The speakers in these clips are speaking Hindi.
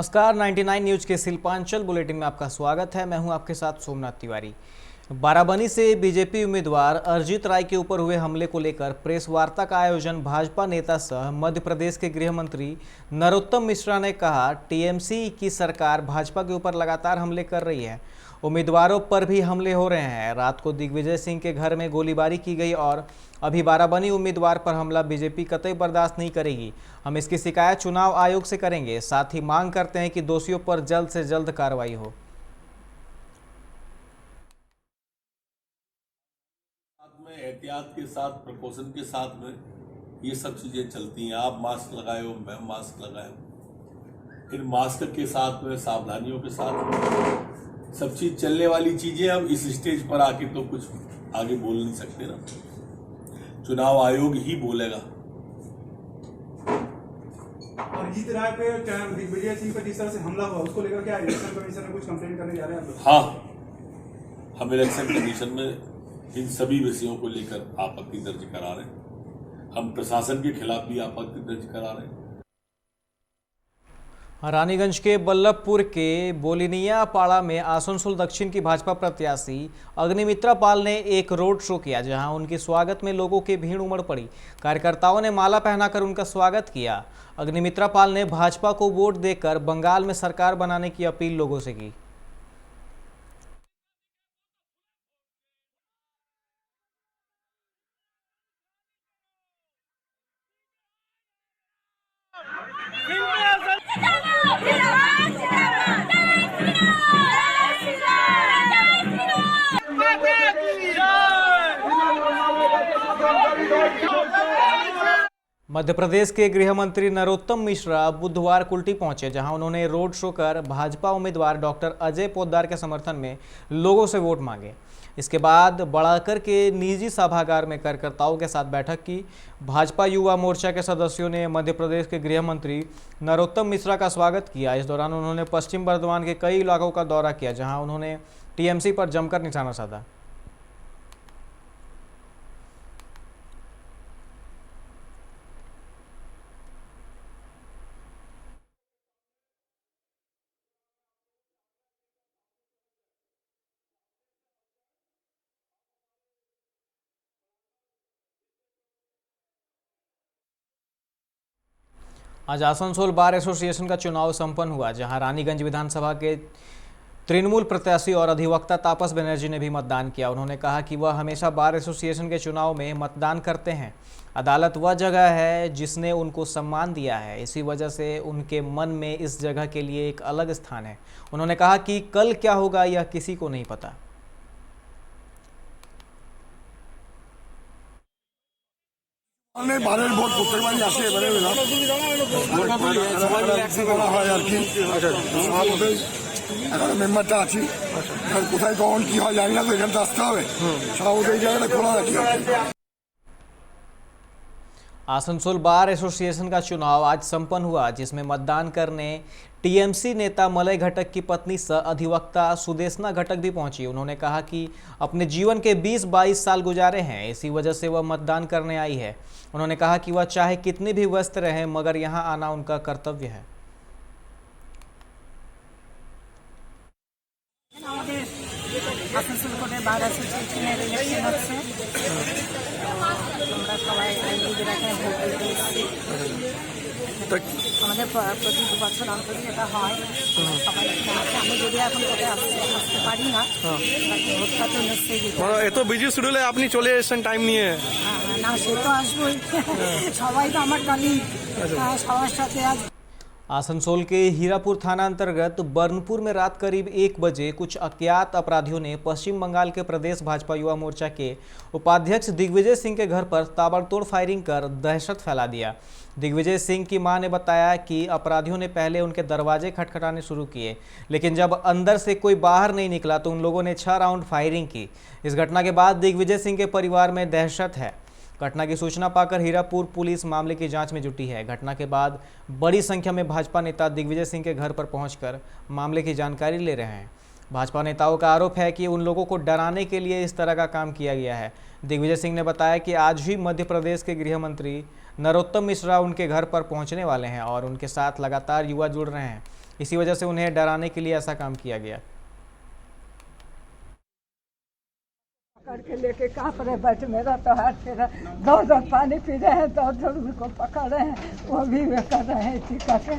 नमस्कार, 99 न्यूज के शिल्पांचल बुलेटिन में आपका स्वागत है। मैं हूं आपके साथ सोमनाथ तिवारी। बाराबंकी से बीजेपी उम्मीदवार अरजीत राय के ऊपर हुए हमले को लेकर प्रेस वार्ता का आयोजन भाजपा नेता सह मध्य प्रदेश के गृह मंत्री नरोत्तम मिश्रा ने कहा, टीएमसी की सरकार भाजपा के ऊपर लगातार हमले कर रही है। उम्मीदवारों पर भी हमले हो रहे हैं। रात को दिग्विजय सिंह के घर में गोलीबारी की गई और अभी बाराबंकी उम्मीदवार पर हमला बीजेपी कतई बर्दाश्त नहीं करेगी। हम इसकी शिकायत चुनाव आयोग से करेंगे। साथ ही मांग करते हैं कि दोषियों पर जल्द से जल्द कार्रवाई हो। में एहतियात के साथ, प्रिकॉशन के साथ में ये सब चीजें चलती हैं। आप मास्क लगाए हो, मैं मास्क लगाए हो, फिर मास्क के साथ में सावधानियों के साथ सब चीज चलने वाली चीजें। अब इस स्टेज पर आके तो कुछ आगे बोल नहीं सकते ना, चुनाव आयोग ही बोलेगा। अरजीत राय पे दिग्विजय सिंह पर जिस तरह से हमला हुआ, उसको लेकर क्या इलेक्शन कमीशन में कुछ कंप्लेंट करने जा रहे हैं? हाँ, हम इलेक्शन कमीशन में इन सभी विषयों को लेकर आपत्ति दर्ज करा रहे हैं। हम प्रशासन के खिलाफ भी आपत्ति दर्ज करा रहे हैं। रानीगंज के बल्लभपुर के बोलिनिया पाड़ा में आसनसोल दक्षिण की भाजपा प्रत्याशी अग्निमित्रा पाल ने एक रोड शो किया, जहां उनके स्वागत में लोगों की भीड़ उमड़ पड़ी। कार्यकर्ताओं ने माला पहनाकर उनका स्वागत किया। अग्निमित्रा पाल ने भाजपा को वोट देकर बंगाल में सरकार बनाने की अपील लोगों से की। मध्य प्रदेश के गृह मंत्री नरोत्तम मिश्रा बुधवार कुल्टी पहुंचे, जहां उन्होंने रोड शो कर भाजपा उम्मीदवार डॉक्टर अजय पोद्दार के समर्थन में लोगों से वोट मांगे। इसके बाद बड़ाकर के निजी सभागार में कार्यकर्ताओं के साथ बैठक की। भाजपा युवा मोर्चा के सदस्यों ने मध्य प्रदेश के गृह मंत्री नरोत्तम मिश्रा का स्वागत किया। इस दौरान उन्होंने पश्चिम बर्धमान के कई इलाकों का दौरा किया, जहाँ उन्होंने टीएमसी पर जमकर निशाना साधा। आज आसनसोल बार एसोसिएशन का चुनाव संपन्न हुआ, जहां रानीगंज विधानसभा के तृणमूल प्रत्याशी और अधिवक्ता तापस बनर्जी ने भी मतदान किया। उन्होंने कहा कि वह हमेशा बार एसोसिएशन के चुनाव में मतदान करते हैं। अदालत वह जगह है जिसने उनको सम्मान दिया है, इसी वजह से उनके मन में इस जगह के लिए एक अलग स्थान है। उन्होंने कहा कि कल क्या होगा यह किसी को नहीं पता। বারের ভোট প্রত্যেকবারই আসে, এবারে করা হয় আর কি। সভাপতি এখন মেম্বারটা আছি, কোথায় কখন কি হয় জানি না, তো এখানে তো আসতে হবে। সভাপতি এই জায়গাটা খোলা রাখি আর কি। आसनसोल बार एसोसिएशन का चुनाव आज संपन्न हुआ, जिसमें मतदान करने टीएमसी नेता मलय घटक की पत्नी सह अधिवक्ता सुदेशना घटक भी पहुंची। उन्होंने कहा कि अपने जीवन के 20-22 साल गुजारे हैं, इसी वजह से वह मतदान करने आई है। उन्होंने कहा कि वह चाहे कितने भी व्यस्त रहें, मगर यहां आना उनका कर्तव्य है। আমাদের প্রতি বছর অন্তর যেটা হয়, সবাই আমি যদি এখন কোথায় আসতে পারি না, ভোটটা তো নিশ্চয়ই এত বিজি শিডিউলে আপনি চলে এসেছেন টাইম নিয়ে। না, সে তো আসবোই, সবাই তো আমার কালিগ, সবার সাথে আজ। आसनसोल के हीरापुर थाना अंतर्गत बर्नपुर में रात करीब 1 बजे कुछ अज्ञात अपराधियों ने पश्चिम बंगाल के प्रदेश भाजपा युवा मोर्चा के उपाध्यक्ष दिग्विजय सिंह के घर पर ताबड़तोड़ फायरिंग कर दहशत फैला दिया। दिग्विजय सिंह की मां ने बताया कि अपराधियों ने पहले उनके दरवाजे खटखटाने शुरू किए, लेकिन जब अंदर से कोई बाहर नहीं निकला तो उन लोगों ने 6 राउंड फायरिंग की। इस घटना के बाद दिग्विजय सिंह के परिवार में दहशत है। घटना की सूचना पाकर हीरापुर पुलिस मामले की जांच में जुटी है। घटना के बाद बड़ी संख्या में भाजपा नेता दिग्विजय सिंह के घर पर पहुंचकर मामले की जानकारी ले रहे हैं। भाजपा नेताओं का आरोप है कि उन लोगों को डराने के लिए इस तरह का काम किया गया है। दिग्विजय सिंह ने बताया कि आज ही मध्य प्रदेश के गृह मंत्री नरोत्तम मिश्रा उनके घर पर पहुंचने वाले हैं और उनके साथ लगातार युवा जुड़ रहे हैं। इसी वजह से उन्हें डराने के लिए ऐसा काम किया गया। करके लेके कहाँ पर बैठ मेरा तो हाथ तेरा दौड़ पानी पी रहे हैं, दौड़ उनको पकड़ रहे हैं, वो भी वे कर रहे हैं इसी करके।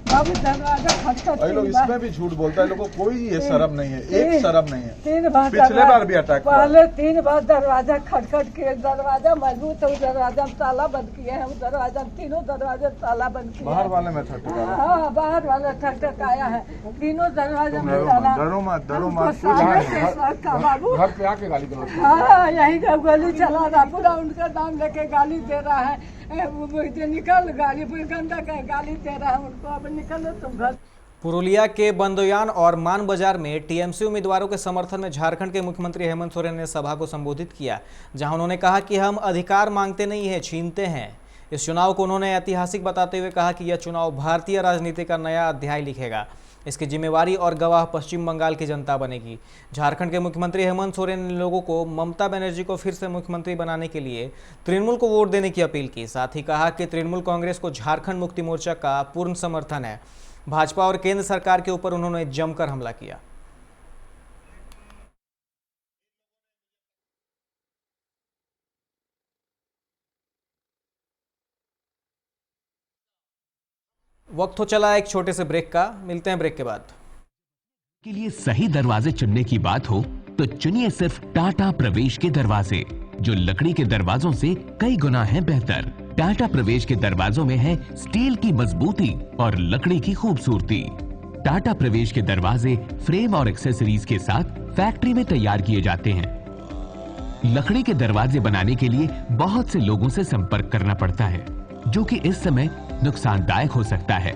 बाबू दरवाजा खटखट लोग इसमें भी झूठ बोलता है, लोगों को कोई ये शर्म नहीं है, एक शर्म नहीं है। 3 बार पिछले बार भी अटैक हुआ। पहले 3 बार दरवाजा खटखट के, दरवाजा मजबूत है, उस दरवाजा में ताला बंद किए हैं, उस दरवाजा में तीनों दरवाजे ताला बंद किए। बाहर वाले में ठक हाँ, बाहर वाला ठक आया है, तीनों दरवाजे में ताला। डरो मत बाबू घर पे आके गाली करो। हाँ, यही का गोली चला रहा, पूरा उनका नाम लेके गाली दे रहा है। निकल गाली, गंदा का गाली दे रहा है उनको, अब निकलो तुम घर। पुरुलिया के बंदोयान और मान बाजार में टीएमसी उम्मीदवारों के समर्थन में झारखंड के मुख्यमंत्री हेमंत सोरेन ने सभा को संबोधित किया, जहां उन्होंने कहा कि हम अधिकार मांगते नहीं हैं, छीनते हैं। इस चुनाव को उन्होंने ऐतिहासिक बताते हुए कहा कि यह चुनाव भारतीय राजनीति का नया अध्याय लिखेगा। इसकी जिम्मेवारी और गवाह पश्चिम बंगाल की जनता बनेगी। झारखंड के मुख्यमंत्री हेमंत सोरेन ने लोगों को ममता बनर्जी को फिर से मुख्यमंत्री बनाने के लिए तृणमूल को वोट देने की अपील की। साथ ही कहा कि तृणमूल कांग्रेस को झारखंड मुक्ति मोर्चा का पूर्ण समर्थन है। भाजपा और केंद्र सरकार के ऊपर उन्होंने जमकर हमला किया। वक्त हो चला एक छोटे से ब्रेक का, मिलते हैं ब्रेक के बाद। के लिए सही दरवाजे चुनने की बात हो तो चुनिए सिर्फ टाटा प्रवेश के दरवाजे, जो लकड़ी के दरवाजों से कई गुना है बेहतर। टाटा प्रवेश के दरवाजों में है स्टील की मजबूती और लकड़ी की खूबसूरती। टाटा प्रवेश के दरवाजे फ्रेम और एक्सेसरीज के साथ फैक्ट्री में तैयार किए जाते हैं। लकड़ी के दरवाजे बनाने के लिए बहुत से लोगों से संपर्क करना पड़ता है, जो कि इस समय नुकसानदायक हो सकता है।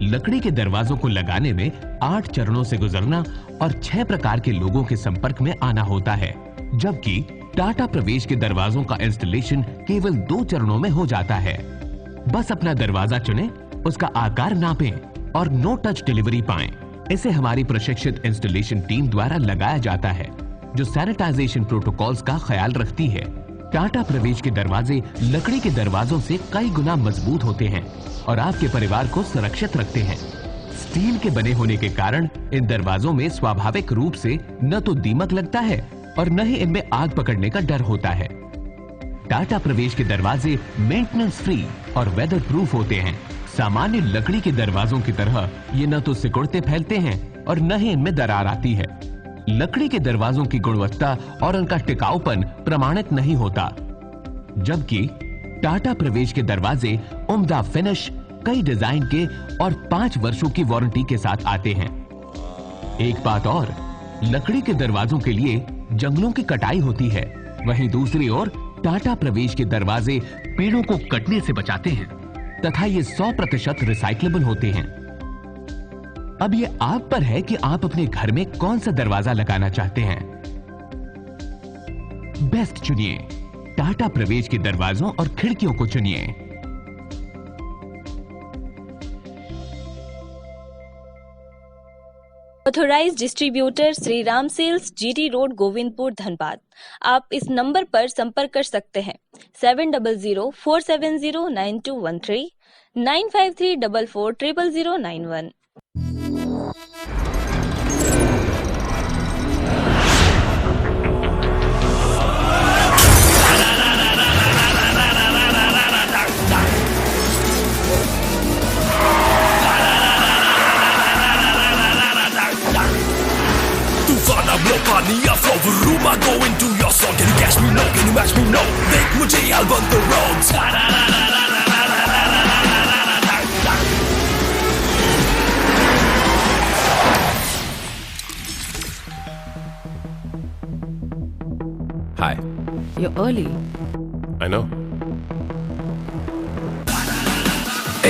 लकड़ी के दरवाजों को लगाने में 8 चरणों से गुजरना और 6 प्रकार के लोगों के संपर्क में आना होता है, जबकि टाटा प्रवेश के दरवाजों का इंस्टॉलेशन केवल 2 चरणों में हो जाता है। बस अपना दरवाजा चुनें, उसका आकार नापें और नो टच डिलीवरी पाएं। इसे हमारी प्रशिक्षित इंस्टॉलेशन टीम द्वारा लगाया जाता है, जो सैनिटाइजेशन प्रोटोकॉल्स का ख्याल रखती है। टाटा प्रवेश के दरवाजे लकड़ी के दरवाजों से कई गुना मजबूत होते हैं और आपके परिवार को सुरक्षित रखते हैं। स्टील के बने होने के कारण इन दरवाजों में स्वाभाविक रूप से न तो दीमक लगता है और न ही इनमें आग पकड़ने का डर होता है। टाटा प्रवेश के दरवाजे मेंटेनेंस फ्री और वेदर प्रूफ होते हैं। सामान्य लकड़ी के दरवाजों की तरह ये न तो सिकुड़ते फैलते हैं और न ही इनमें दरार आती है। लकड़ी के दरवाजों की गुणवत्ता और उनका टिकाऊपन प्रमाणित नहीं होता, जबकि टाटा प्रवेश के दरवाजे उम्दा फिनिश, कई डिजाइन के और 5 वर्षों की वारंटी के साथ आते हैं। एक बात और, लकड़ी के दरवाजों के लिए जंगलों की कटाई होती है, वहीं दूसरी ओर टाटा प्रवेश के दरवाजे पेड़ों को कटने से बचाते हैं तथा ये 100% रिसाइक्लेबल होते हैं। अब ये आप पर है कि आप अपने घर में कौन सा दरवाजा लगाना चाहते हैं। बेस्ट चुनिए, टाटा प्रवेश के दरवाजों और खिड़कियों को चुनिए। Authorised distributor Shri Ram sales, GT road, Govindpur, Dhanbad. आप इस नंबर पर संपर्क कर सकते हैं 7004709213 9534400091। Mania flow, room I go into your song. Can you catch me? No, can you match me? No. Make mujhe album the roads. Hi. You're early. I know.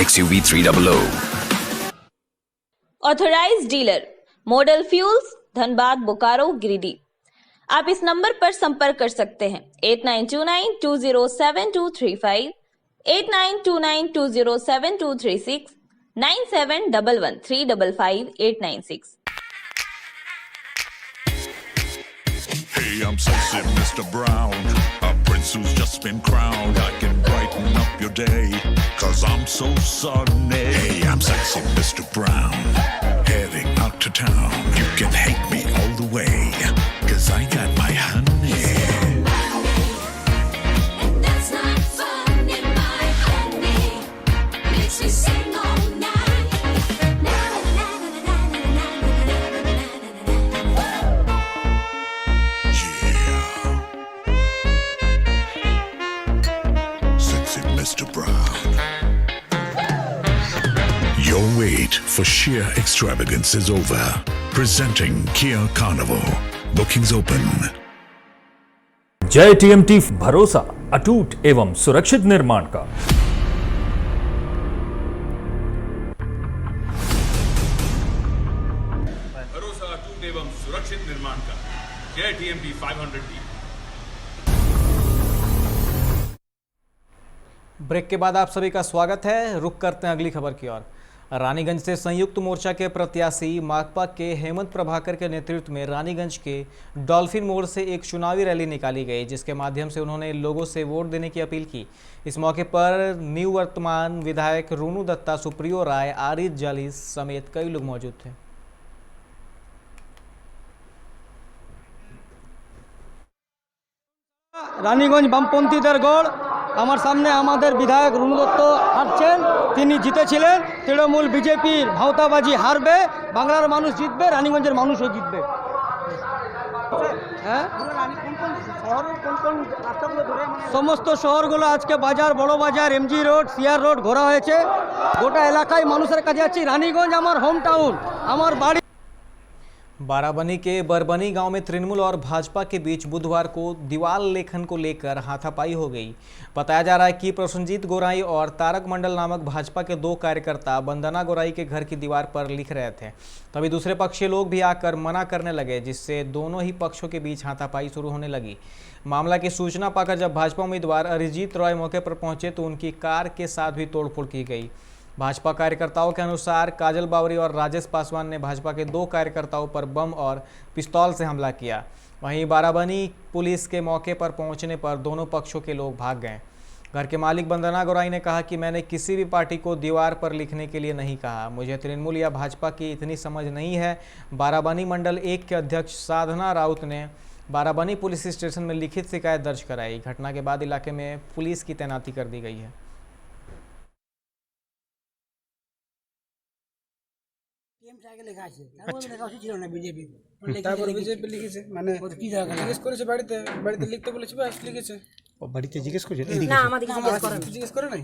XUV 300. Authorised dealer model fuels, Dhanbad, Bokaro, Giridih. आप इस नंबर पर संपर्क कर सकते हैं 8929207235, 8929207236, 9711355896। Hey, I'm Saucy Mr. Brown, a prince who's just been crowned. I can brighten up your your day, 'cause I'm so sunny. Hey, I'm sexy Mr. Brown, heading out to town. You can hate me all the way, 'cause I got my honey. That's not funny, my honey makes me sing all night. Sexy Mr. Brown. Your wait for sheer extravagance is over. Presenting Kia Carnival. Bookings open. जय टीएमटी, भरोसा अटूट एवं सुरक्षित निर्माण का। भरोसा अटूट एवं सुरक्षित निर्माण का। जय टीएमटी 500D। ब्रेक के बाद आप सभी का स्वागत है। रुक करते हैं अगली खबर की ओर। रानीगंज से संयुक्त मोर्चा के प्रत्याशी माकपा के हेमंत प्रभाकर के नेतृत्व में रानीगंज के डॉल्फिन मोड़ से एक चुनावी रैली निकाली गई, जिसके माध्यम से उन्होंने लोगों से वोट देने की अपील की। इस मौके पर निवर्तमान विधायक रूनू दत्ता, सुप्रियो राय, आरिफ जाली समेत कई लोग मौजूद थे। রানীগঞ্জ বামপন্থীদের গড়। আমার সামনে আমাদের বিধায়ক রুনু দত্ত হারছেন, তিনি জিতেছিলেন। তৃণমূল বিজেপির ভাওতাবাজি হারবে, বাংলার মানুষ জিতবে, রানীগঞ্জের মানুষও জিতবে। হ্যাঁ, সমস্ত শহরগুলো আজকে বাজার, বড় বাজার, এমজি রোড, সিআর রোড ঘোরা হয়েছে। গোটা এলাকায় মানুষের কাছে আছি। রানীগঞ্জ আমার হোম টাউন, আমার বাড়ি। बाराबनी के बरबनी गांव में तृणमूल और भाजपा के बीच बुधवार को दीवार लेखन को लेकर हाथापाई हो गई। बताया जा रहा है कि प्रसन्नजीत गोराई और तारक मंडल नामक भाजपा के दो कार्यकर्ता वंदना गोराई के घर की दीवार पर लिख रहे थे। तभी दूसरे पक्षीय लोग भी आकर मना करने लगे, जिससे दोनों ही पक्षों के बीच हाथापाई शुरू होने लगी। मामला की सूचना पाकर जब भाजपा उम्मीदवार अरिजीत रॉय मौके पर पहुंचे तो उनकी कार के साथ भी तोड़फोड़ की गई। भाजपा कार्यकर्ताओं के अनुसार काजल बावरी और राजेश पासवान ने भाजपा के दो कार्यकर्ताओं पर बम और पिस्तौल से हमला किया। वहीं बाराबनी पुलिस के मौके पर पहुंचने पर दोनों पक्षों के लोग भाग गए। घर के मालिक वंदना गोराई ने कहा कि मैंने किसी भी पार्टी को दीवार पर लिखने के लिए नहीं कहा, मुझे तृणमूल या भाजपा की इतनी समझ नहीं है। बाराबनी मंडल 1 के अध्यक्ष साधना राउत ने बाराबनी पुलिस स्टेशन में लिखित शिकायत दर्ज कराई। घटना के बाद इलाके में पुलिस की तैनाती कर दी गई है। বাড়িতে জিজ্ঞেস করছে না, আমাদের জিজ্ঞেস করে নাই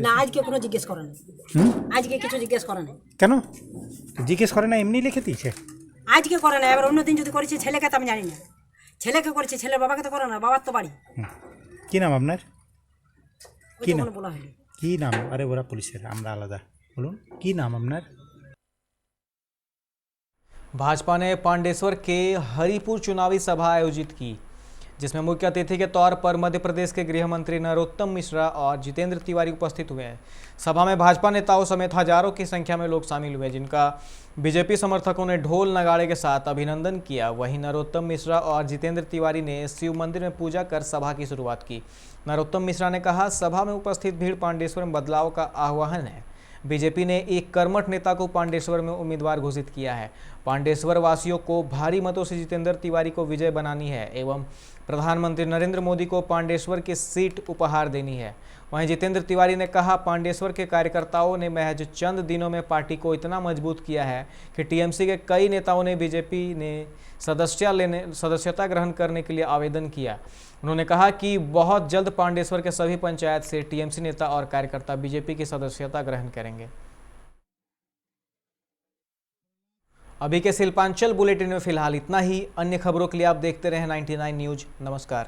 না, আজকে কোনো জিজ্ঞেস করে নাই, আজকে কিছু জিজ্ঞেস করে নাই। কেন জিজ্ঞেস করে না? এমনি লিখে দিয়েছে, আজকে করে না। এবার অন্যদিন যদি করেছে ছেলেকে তো আমি জানি না, ছেলেকে করেছে, ছেলের বাবাকে তো করে না, বাবার তো বাড়ি। কি নাম আপনার? কি নাম বলা হলো? কি নাম? আরে ওরা পুলিশের, আমরা আলাদা। বলুন কি নাম আপনার? भाजपा ने पांडेश्वर के हरिपुर चुनावी सभा आयोजित की, जिसमें मुख्य अतिथि के तौर पर मध्य प्रदेश के गृह मंत्री नरोत्तम मिश्रा और जितेंद्र तिवारी उपस्थित हुए हैं। सभा में भाजपा नेताओं समेत हजारों की संख्या में लोग शामिल हुए, जिनका बीजेपी समर्थकों ने ढोल नगाड़े के साथ अभिनंदन किया। वहीं नरोत्तम मिश्रा और जितेंद्र तिवारी ने शिव मंदिर में पूजा कर सभा की शुरुआत की। नरोत्तम मिश्रा ने कहा, सभा में उपस्थित भीड़ पांडेश्वर में बदलाव का आह्वान है। बीजेपी ने एक कर्मठ नेता को पांडेश्वर में उम्मीदवार घोषित किया है। पांडेश्वर वासियों को भारी मतों से जितेंद्र तिवारी को विजय बनानी है एवं प्रधानमंत्री नरेंद्र मोदी को पांडेश्वर की सीट उपहार देनी है। वहीं जितेंद्र तिवारी ने कहा, पांडेश्वर के कार्यकर्ताओं ने महज चंद दिनों में पार्टी को इतना मजबूत किया है कि टीएमसी के कई नेताओं ने बीजेपी ने सदस्यता ग्रहण करने के लिए आवेदन किया। उन्होंने कहा कि बहुत जल्द पांडेश्वर के सभी पंचायत से टीएमसी नेता और कार्यकर्ता बीजेपी की सदस्यता ग्रहण करेंगे। अभी के शिल्पांचल बुलेटिन में फिलहाल इतना ही। अन्य खबरों के लिए आप देखते रहें 99 न्यूज। नमस्कार।